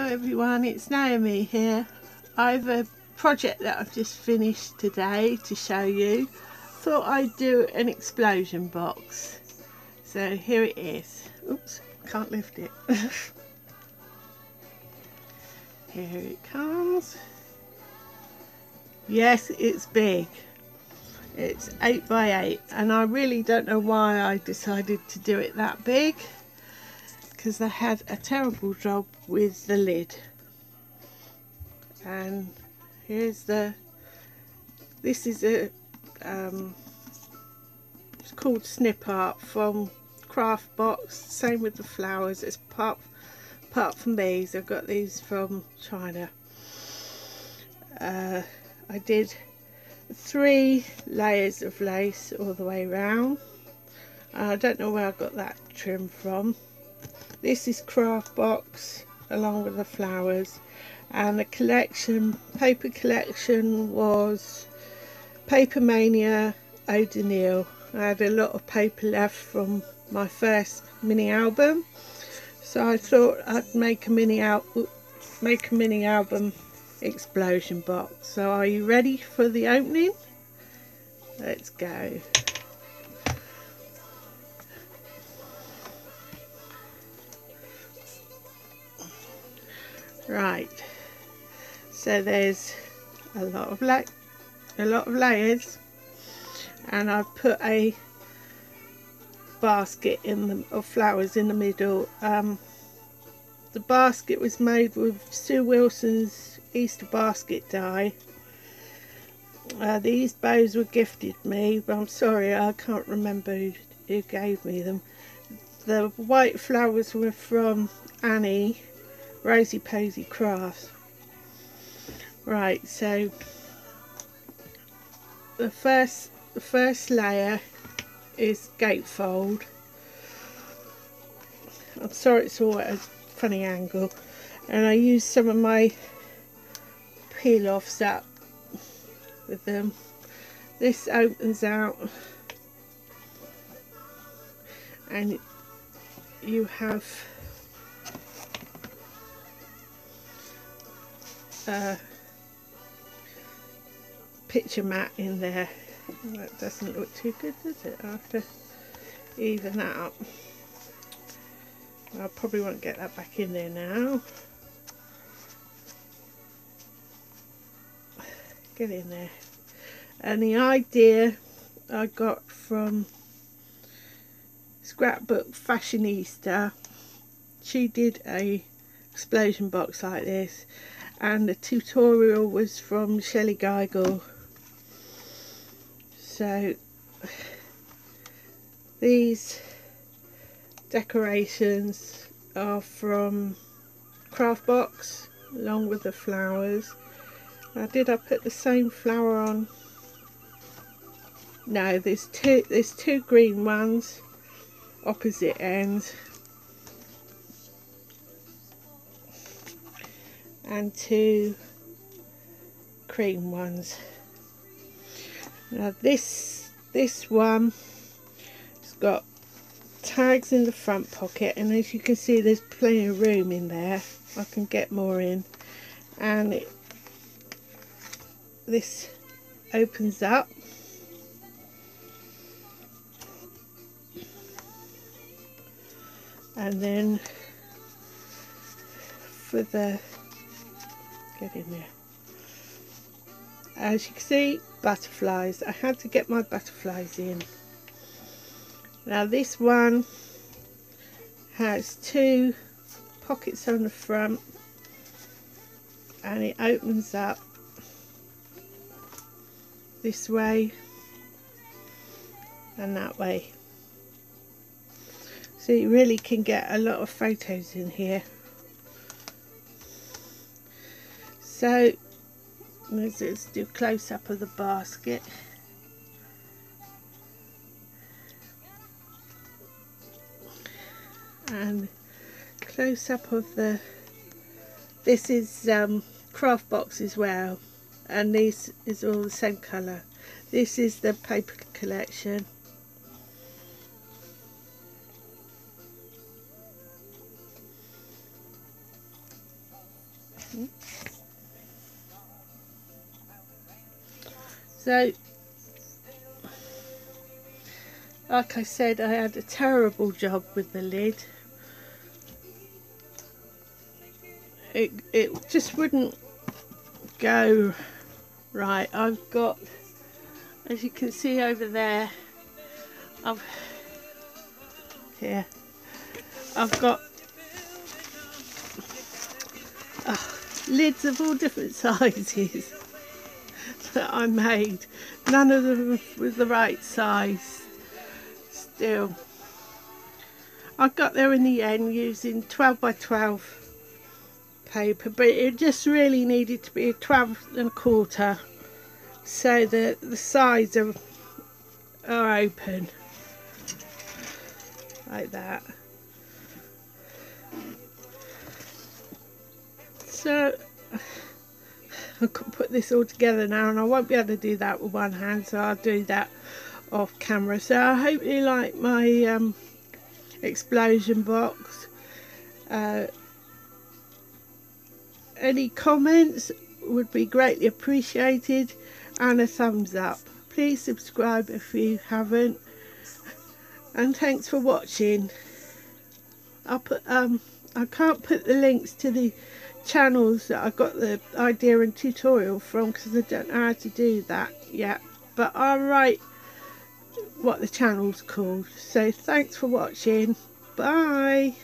everyone, it's Naomi here. I have a project that I've just finished today to show you. Thought I'd do an explosion box. So here it is. Oops, can't lift it. Here it comes. Yes, it's big. It's 8 by 8 and I really don't know why I decided to do it that big, because I had a terrible job with the lid. And here's this is a it's called Snip Art from Craftbox. Same with the flowers. It's apart from these, I got these from China. I did 3 layers of lace all the way around. I don't know where I got that trim from. This is Craftbox along with the flowers, and the paper collection was Paper Mania O'Donnell. I had a lot of paper left from my first mini album, so I thought I'd make a mini album explosion box. So are you ready for the opening? Let's go. Right, so there's a lot of layers, and I've put a basket of flowers in the middle. The basket was made with Sue Wilson's Easter basket die. These bows were gifted me, but I'm sorry, I can't remember who gave me them. The white flowers were from Annie, Rosy Posy Crafts. Right, so the first layer is gatefold. I'm sorry it's all at a funny angle, and I used some of my peel offs up with them. This opens out and you have a picture mat in there. That doesn't look too good, does it? I have to even that up. I probably won't get that back in there now. Get in there. And the idea I got from Scrapbook Fashionista. She did a explosion box like this, and the tutorial was from Shellie Geigle. So these decorations are from Craftbox along with the flowers. Now, did I put the same flower on? No, there's two green ones opposite ends and 2 cream ones. Now this one has got tags in the front pocket, and as you can see there's plenty of room in there. I can get more in, and this opens up, and then for the get in there, as you can see, butterflies. I had to get my butterflies in. Now this one has 2 pockets on the front, and it opens up this way and that way, so you really can get a lot of photos in here. So let's do close up of the basket. And close up of this is Craftbox as well, and this is all the same colour. This is the paper collection. So, like I said, I had a terrible job with the lid. It just wouldn't go right. I've got, as you can see over there, I've got lids of all different sizes that I made. None of them was the right size still. I got there in the end using 12 by 12 paper, but it just really needed to be a 12 1/4 so that the sides are open like that. So I could put this all together now, and I won't be able to do that with one hand, so I'll do that off camera. So I hope you like my explosion box. Any comments would be greatly appreciated, and a thumbs up. Please subscribe if you haven't, and thanks for watching. I'll put I can't put the links to the channels that I got the idea and tutorial from, because I don't know how to do that yet, but I'll write what the channel's called. So thanks for watching. Bye.